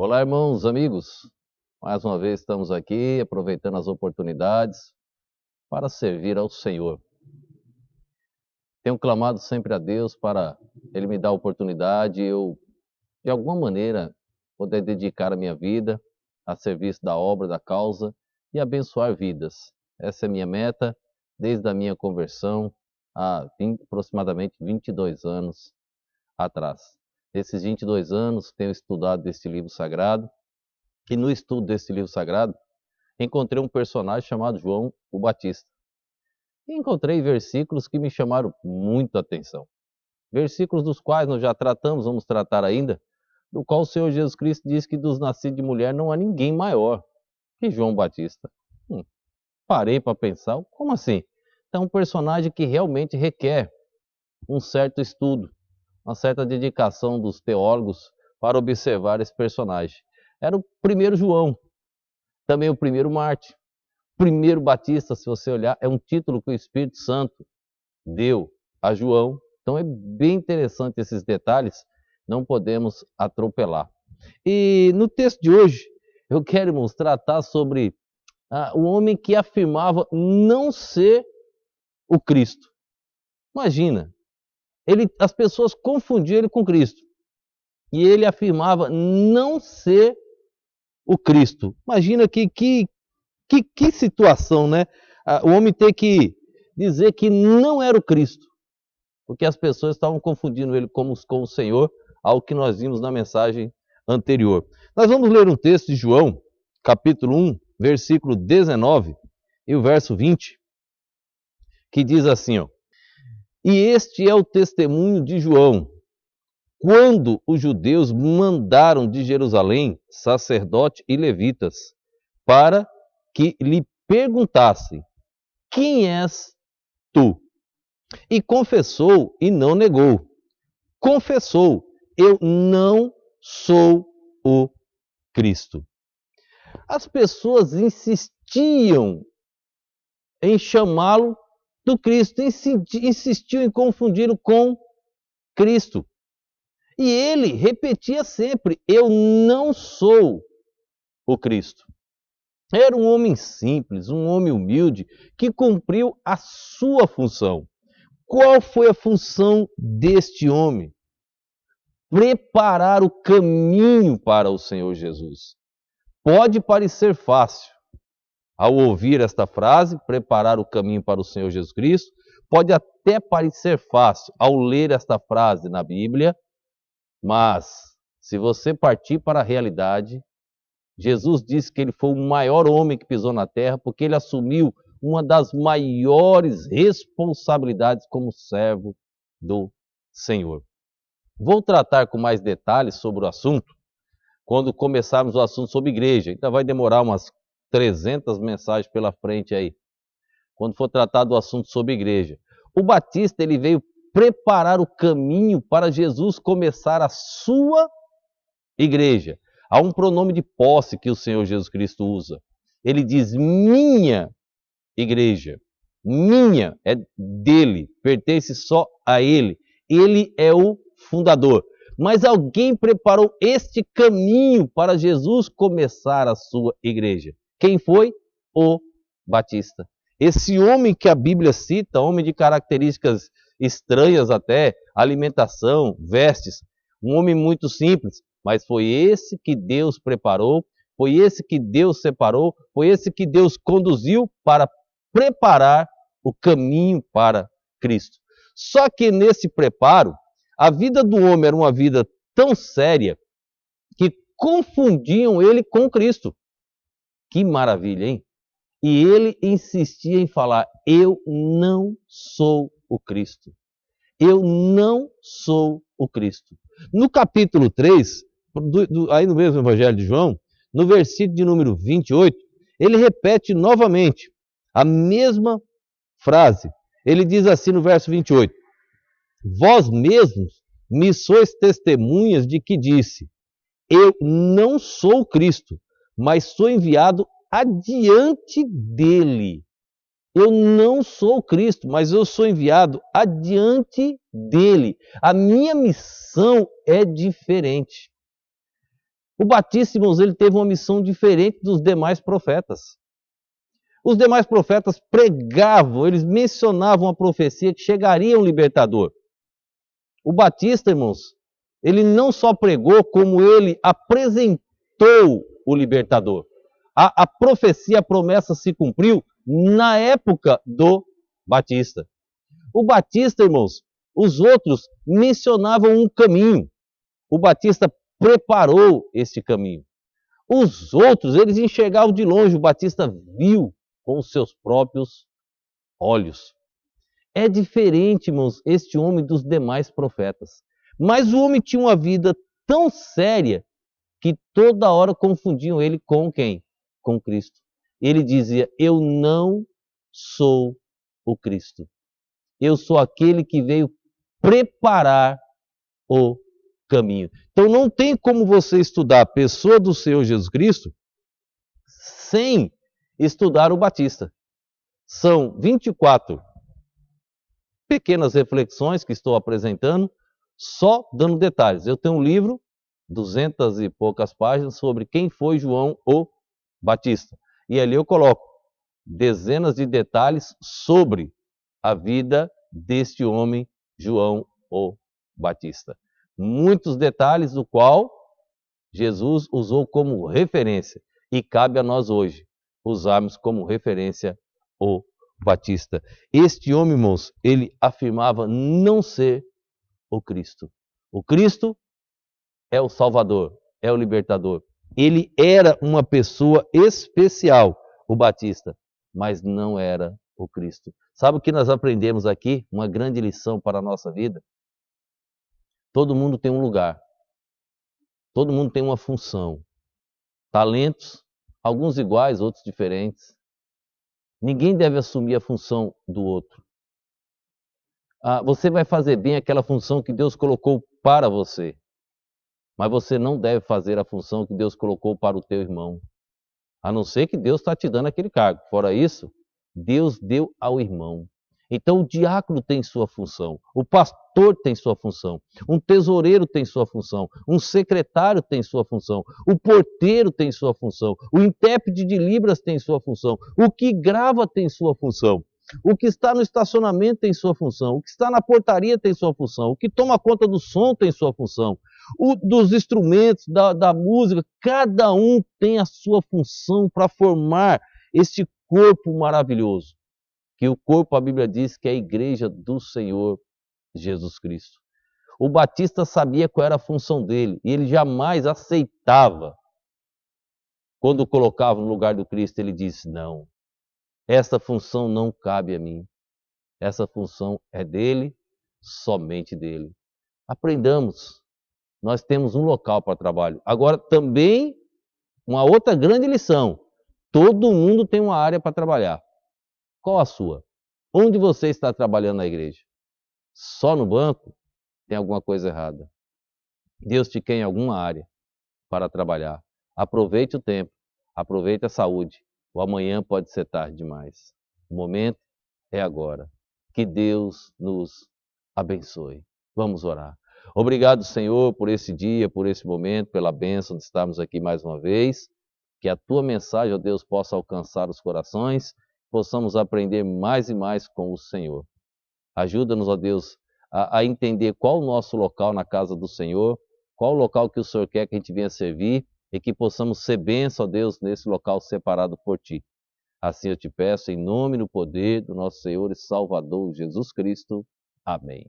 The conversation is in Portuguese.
Olá, irmãos, amigos. Mais uma vez estamos aqui aproveitando as oportunidades para servir ao Senhor. Tenho clamado sempre a Deus para Ele me dar a oportunidade e eu, de alguma maneira, poder dedicar a minha vida a serviço da obra, da causa e abençoar vidas. Essa é a minha meta desde a minha conversão há aproximadamente 22 anos atrás. Nesses 22 anos, tenho estudado este livro sagrado. E no estudo desse livro sagrado, encontrei um personagem chamado João o Batista. E encontrei versículos que me chamaram muito a atenção. Versículos dos quais nós já tratamos, vamos tratar ainda, do qual o Senhor Jesus Cristo diz que dos nascidos de mulher não há ninguém maior que João Batista. Parei para pensar, como assim? Então, um personagem que realmente requer um certo estudo, uma certa dedicação dos teólogos para observar esse personagem. Era o primeiro João, também o primeiro Marte, primeiro Batista, se você olhar, é um título que o Espírito Santo deu a João. Então é bem interessante esses detalhes, não podemos atropelar. E no texto de hoje, eu quero tratar sobre o homem que afirmava não ser o Cristo. Imagina, as pessoas confundiam ele com Cristo. E ele afirmava não ser o Cristo. Imagina que situação, né? O homem ter que dizer que não era o Cristo, porque as pessoas estavam confundindo ele com o Senhor, algo que nós vimos na mensagem anterior. Nós vamos ler um texto de João, capítulo 1, versículo 19 e o verso 20, que diz assim, ó: E este é o testemunho de João, quando os judeus mandaram de Jerusalém sacerdote e levitas, para que lhe perguntasse: quem és tu? E confessou e não negou. Confessou: eu não sou o Cristo. As pessoas insistiam em chamá-lo do Cristo, insistiam em confundi-lo com Cristo. E ele repetia sempre: eu não sou o Cristo. Era um homem simples, um homem humilde, que cumpriu a sua função. Qual foi a função deste homem? Preparar o caminho para o Senhor Jesus. Pode parecer fácil, ao ouvir esta frase, preparar o caminho para o Senhor Jesus Cristo, pode até parecer fácil ao ler esta frase na Bíblia, mas se você partir para a realidade, Jesus disse que ele foi o maior homem que pisou na terra, porque ele assumiu uma das maiores responsabilidades como servo do Senhor. Vou tratar com mais detalhes sobre o assunto quando começarmos o assunto sobre igreja. Ainda vai demorar umas 300 mensagens pela frente aí, quando for tratar do assunto sobre igreja. O Batista, ele veio preparar o caminho para Jesus começar a sua igreja. Há um pronome de posse que o Senhor Jesus Cristo usa. Ele diz minha igreja. Minha é dele, pertence só a ele. Ele é o fundador. Mas alguém preparou este caminho para Jesus começar a sua igreja. Quem foi? O Batista. Esse homem que a Bíblia cita, homem de características estranhas até, alimentação, vestes, um homem muito simples, mas foi esse que Deus preparou, foi esse que Deus separou, foi esse que Deus conduziu para preparar o caminho para Cristo. Só que nesse preparo, a vida do homem era uma vida tão séria que confundiam ele com Cristo. Que maravilha, hein? E ele insistia em falar: eu não sou o Cristo. Eu não sou o Cristo. No capítulo 3, aí no mesmo Evangelho de João, no versículo de número 28, ele repete novamente a mesma frase. Ele diz assim no verso 28: vós mesmos me sois testemunhas de que disse: eu não sou o Cristo, mas sou enviado adiante dele. Eu não sou o Cristo, mas eu sou enviado adiante dele. A minha missão é diferente. O Batista, irmãos, ele teve uma missão diferente dos demais profetas. Os demais profetas pregavam, eles mencionavam a profecia que chegaria um libertador. O Batista, irmãos, ele não só pregou, como ele apresentou o libertador. A profecia, a promessa se cumpriu na época do Batista. O Batista, irmãos, os outros mencionavam um caminho. O Batista preparou esse caminho. Os outros, eles enxergavam de longe, o Batista viu com os seus próprios olhos. É diferente, irmãos, este homem dos demais profetas. Mas o homem tinha uma vida tão séria que toda hora confundiam ele com quem? Com Cristo. Ele dizia: eu não sou o Cristo. Eu sou aquele que veio preparar o caminho. Então não tem como você estudar a pessoa do Senhor Jesus Cristo sem estudar o Batista. São 24 pequenas reflexões que estou apresentando, só dando detalhes. Eu tenho um livro, 200 e poucas páginas, sobre quem foi João o Batista. E ali eu coloco dezenas de detalhes sobre a vida deste homem, João o Batista. Muitos detalhes do qual Jesus usou como referência. E cabe a nós hoje usarmos como referência o Batista. Este homem, irmãos, ele afirmava não ser o Cristo. O Cristo é o Salvador, é o Libertador. Ele era uma pessoa especial, o Batista, mas não era o Cristo. Sabe o que nós aprendemos aqui? Uma grande lição para a nossa vida? Todo mundo tem um lugar. Todo mundo tem uma função. Talentos, alguns iguais, outros diferentes. Ninguém deve assumir a função do outro. Você vai fazer bem aquela função que Deus colocou para você, mas você não deve fazer a função que Deus colocou para o teu irmão, a não ser que Deus está te dando aquele cargo. Fora isso, Deus deu ao irmão. Então o diácono tem sua função, o pastor tem sua função, um tesoureiro tem sua função, um secretário tem sua função, o porteiro tem sua função, o intérprete de Libras tem sua função, o que grava tem sua função, o que está no estacionamento tem sua função, o que está na portaria tem sua função, o que toma conta do som tem sua função, dos instrumentos, da música, cada um tem a sua função para formar este corpo maravilhoso. Que o corpo, a Bíblia diz que é a igreja do Senhor Jesus Cristo. O Batista sabia qual era a função dele e ele jamais aceitava. Quando o colocava no lugar do Cristo, ele disse: não, essa função não cabe a mim. Essa função é dele, somente dele. Aprendamos. Nós temos um local para trabalho. Agora, também, uma outra grande lição. Todo mundo tem uma área para trabalhar. Qual a sua? Onde você está trabalhando na igreja? Só no banco? Tem alguma coisa errada. Deus te quer em alguma área para trabalhar. Aproveite o tempo, aproveite a saúde. O amanhã pode ser tarde demais. O momento é agora. Que Deus nos abençoe. Vamos orar. Obrigado, Senhor, por esse dia, por esse momento, pela bênção de estarmos aqui mais uma vez. Que a tua mensagem, ó Deus, possa alcançar os corações, possamos aprender mais e mais com o Senhor. Ajuda-nos, ó Deus, a entender qual o nosso local na casa do Senhor, qual o local que o Senhor quer que a gente venha servir e que possamos ser bênção, ó Deus, nesse local separado por Ti. Assim eu te peço, em nome e no poder do nosso Senhor e Salvador Jesus Cristo. Amém.